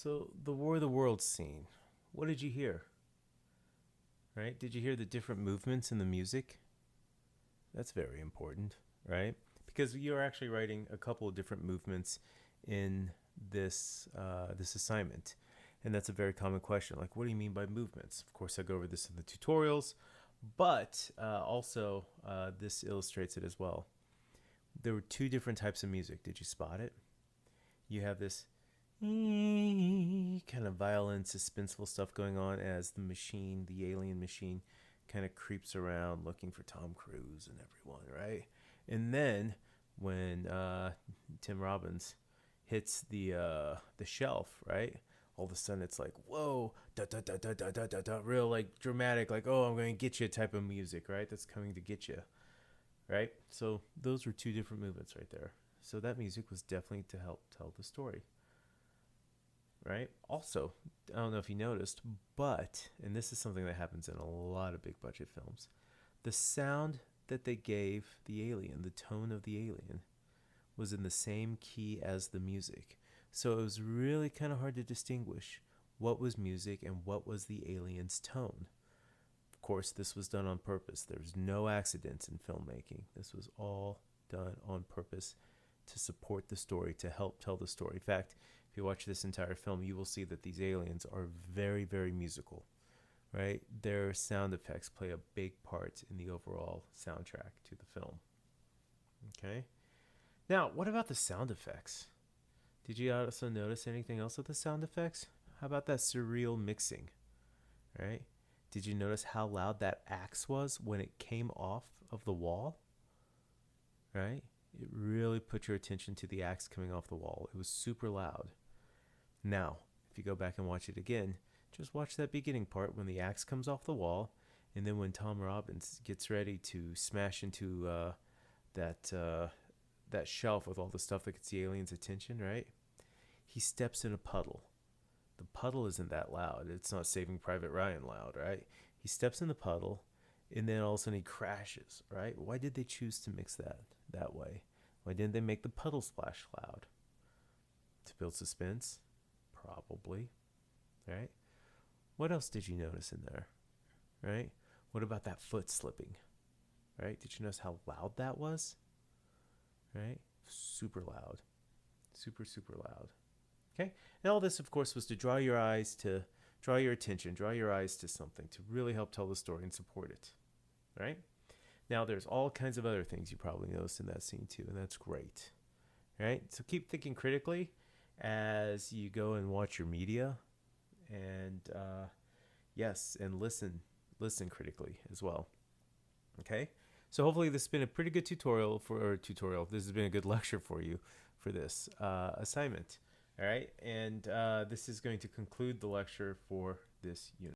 So, the War of the Worlds scene. What did you hear? Right? Did you hear the different movements in the music? That's very important, right? Because you're actually writing a couple of different movements in this assignment, and that's a very common question. Like, what do you mean by movements? Of course, I go over this in the tutorials, but also this illustrates it as well. There were two different types of music. Did you spot it? You have this kind of violent, suspenseful stuff going on as the machine, the alien machine, kind of creeps around looking for Tom Cruise and everyone, right? And then when Tim Robbins hits the shelf, right? All of a sudden it's like, whoa, da da da da da da da da, real like dramatic, like, oh, I'm gonna get you type of music, right? That's coming to get you, right? So those were two different movements right there. So that music was definitely to help tell the story, right? Also, I don't know if you noticed, but, and this is something that happens in a lot of big budget films, the sound that they gave the alien, the tone of the alien, was in the same key as the music. So it was really kind of hard to distinguish what was music and what was the alien's tone. Of course, this was done on purpose. There's no accidents in filmmaking. This was all done on purpose to support the story, to help tell the story. In fact, if you watch this entire film, you will see that these aliens are very, very musical, right? Their sound effects play a big part in the overall soundtrack to the film. Okay. Now, what about the sound effects? Did you also notice anything else with the sound effects? How about that surreal mixing, right? Did you notice how loud that axe was when it came off of the wall, right? It really put your attention to the axe coming off the wall. It was super loud. Now, if you go back and watch it again, just watch that beginning part when the axe comes off the wall, and then when Tom Robbins gets ready to smash into that that shelf with all the stuff that gets the alien's attention, right? He steps in a puddle. The puddle isn't that loud. It's not Saving Private Ryan loud, right? He steps in the puddle, and then all of a sudden he crashes, right? Why did they choose to mix that way? Why didn't they make the puddle splash loud? To build suspense? Probably, right? What else did you notice in there, right? What about that foot slipping, right? Did you notice how loud that was, right? Super loud. Super, super loud. Okay? And all this, of course, was to draw your attention, draw your eyes to something to really help tell the story and support it, right? Now, there's all kinds of other things you probably noticed in that scene too, and that's great, right? So keep thinking critically as you go and watch your media, and yes, and listen critically as well. Okay. So hopefully this has been a pretty good tutorial. This has been a good lecture for you for this assignment. All right, and this is going to conclude the lecture for this unit.